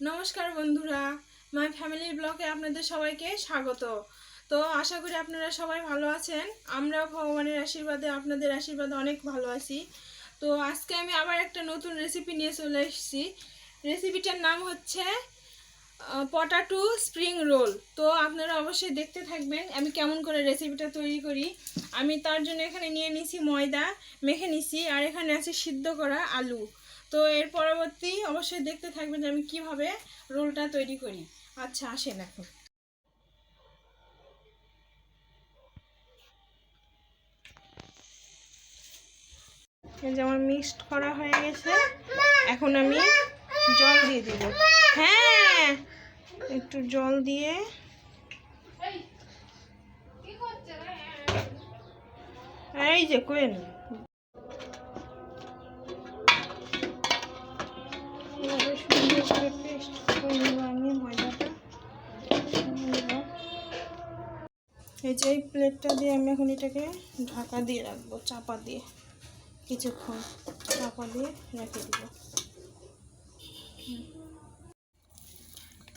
নমস্কার বন্ধুরা, my family ব্লগে আপনাদের সবাইকে স্বাগত। তো আশা করি আপনারা সবাই ভালো আছেন। আমরাও ভগবানের আশীর্বাদে, আপনাদের আশীর্বাদে অনেক ভালো আছি। তো আজকে আমি আবার একটা নতুন রেসিপি নিয়ে চলে এসেছি। রেসিপিটার নাম হচ্ছে পটাটো স্প্রিং রোল। তো আপনারা অবশ্যই দেখতে থাকবেন আমি কেমন করে রেসিপিটা তৈরি করি। আমি তার জন্য এখানে নিয়ে নিছি ময়দা, মেখে নিছি, আর এখানে আছে সিদ্ধ করা আলু। তো এর পরবর্তী অবশ্যই দেখতে থাকবেন যে আমি কিভাবে রোলটা তৈরি করি। আচ্ছা আসেন এখন। এই যে আমার মিক্সড করা হয়ে গেছে, এখন আমি জল দিয়ে দিব। হ্যাঁ, একটু জল দিয়ে এই যে কোয়েন সুন্দর করে পেস্ট করে নেব আমি ময়দাটা। এই যে এই প্লেটটা দিয়ে আমি এখন এটাকে ঢাকা দিয়ে রাখবো, চাপা দিয়ে কিছুক্ষণ চাপা দিয়ে রেখে দিব।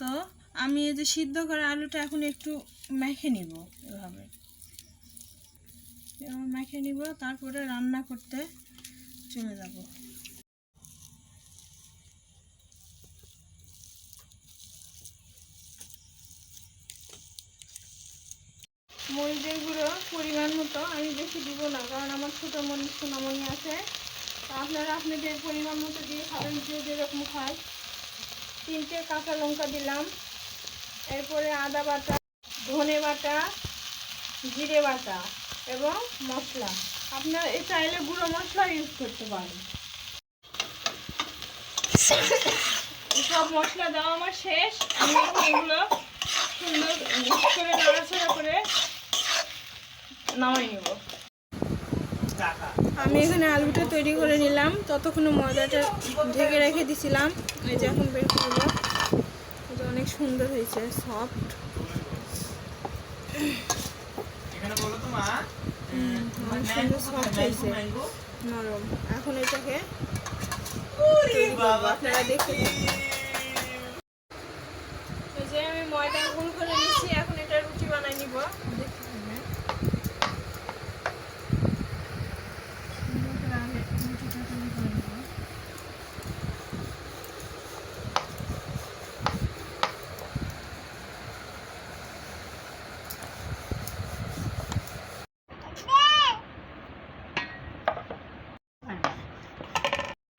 তো আমি এই যে সিদ্ধ করা আলুটা এখন একটু মেখে নিব, এভাবে মেখে নিব, তারপরে রান্না করতে চলে যাব। মরিচের গুঁড়ো পরিমাণ মতো, আমি বেশি দিব না কারণ আমার ছোটো মরিচ সোনামণি আছে। আপনারা আপনাদের পরিমাণ মতো দিয়ে খাবেন, যে যেরকম খায়। 3টে কাঁচা লঙ্কা দিলাম, এরপরে আদা বাটা, ধনে বাটা, জিরে বাটা এবং মশলা। আপনারা চাইলে গুঁড়ো মশলা ইউজ করতে পারেন। সব মশলা দেওয়া আমার শেষ। আমি এখন এগুলো সুন্দর করে নাড়াচাড়া করে নামাই নেব। আমি এখানে আলুটা তৈরি করে নিলাম, ততক্ষণে ময়দাটা ঢেকে রেখে দিছিলাম। এই যে এখন বের করবো, এটা অনেক সুন্দর হয়েছে, সফট। সুন্দর সফট হয়েছে, নরম। এখন এটাকে আপনারা দেখতে থাকুন। এই যে আমি ময়দা গুঁড়ো করে নিচ্ছি, এখন এটা রুটি বানাই নিব। দেখতে থাকবেন। রুটিটা তৈরি করে নেব।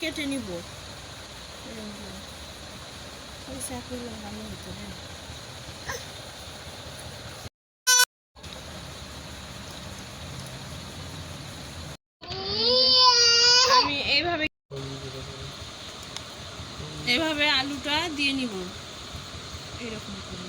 কেটে নিব। আমি এইভাবে আলুটা দিয়ে নিব, এইরকম করে।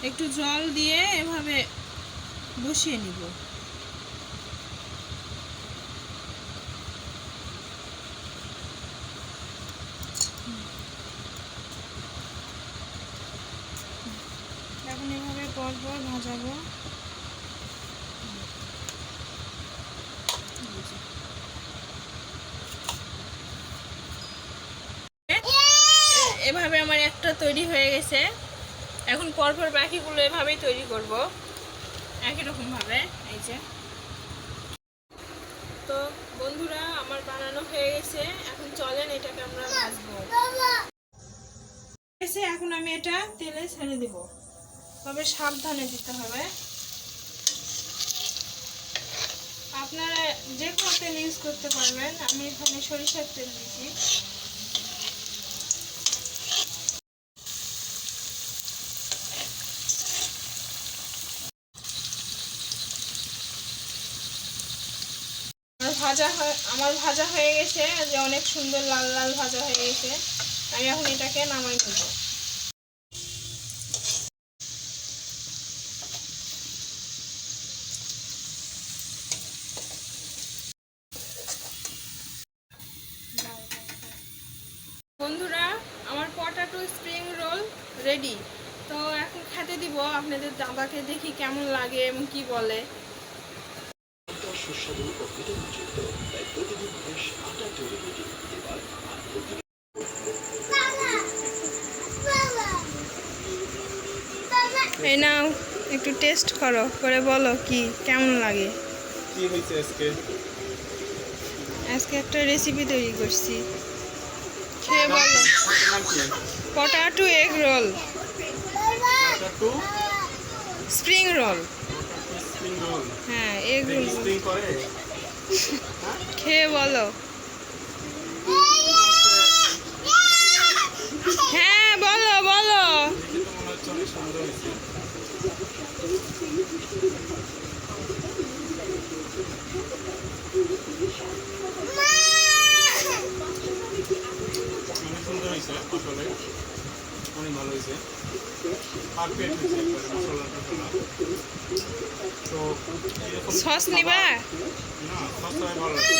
একটু জল দিয়ে এভাবে বসিয়ে নিব। এখন এভাবে পরপর ভাজাবো। এভাবে আমার একটা তৈরি হয়ে গেছে। এখন পরপর বাকিগুলো এভাবেই তৈরি করব, একই রকম ভাবে। এই যে, তো বন্ধুরা আমার বানানো হয়ে গেছে, এখন চলেন এটাকে আমরা ভাজবো। এখন আমি এটা তেলে ছেড়ে দিব, তবে সাবধানে দিতে হবে। আপনারা যে কোনো তেল ইউজ করতে পারবেন, আমি এখানে সরিষার তেল দিচ্ছি। আমার ভাজা হয়ে গেছে, যে অনেক সুন্দর লাল লাল ভাজা হয়ে গেছে। আমি এখন এটাকে নামাই নেব। বন্ধুরা, আমার পটাটো স্প্রিং রোল রেডি। তো এখন খেতে দিব আপনাদের দাদাকে, দেখি কেমন লাগে এবং কি বলে। সুস্বাদু ও ভিটামিনযুক্ত, তাই প্রতিদিন ফ্রেশ আটা তৈরি রুটি এবার আর প্রতি এই নাও, একটু টেস্ট করো, করে বলো কি কেমন লাগে। কি হয়েছে আজকে? আজকে একটা রেসিপি তৈরি করছি, খেয়ে বলো। নাম কি? Potato egg roll, potato spring roll. Spring roll. হ্যাঁ, এগ রোল। স্প্রিং করে? খেয়ে বলো। হ্যাঁ, বলো বলো। দেখে তো মনে হচ্ছে অনেক সুন্দর হয়েছে। অনেক সুন্দর হয়েছে আসলে, অনেক ভালো হয়েছে, পারফেক্ট হয়েছে একবারে মশলা টশলা। তো এরকম সস নিবা? না, সস ভালো লাগছে।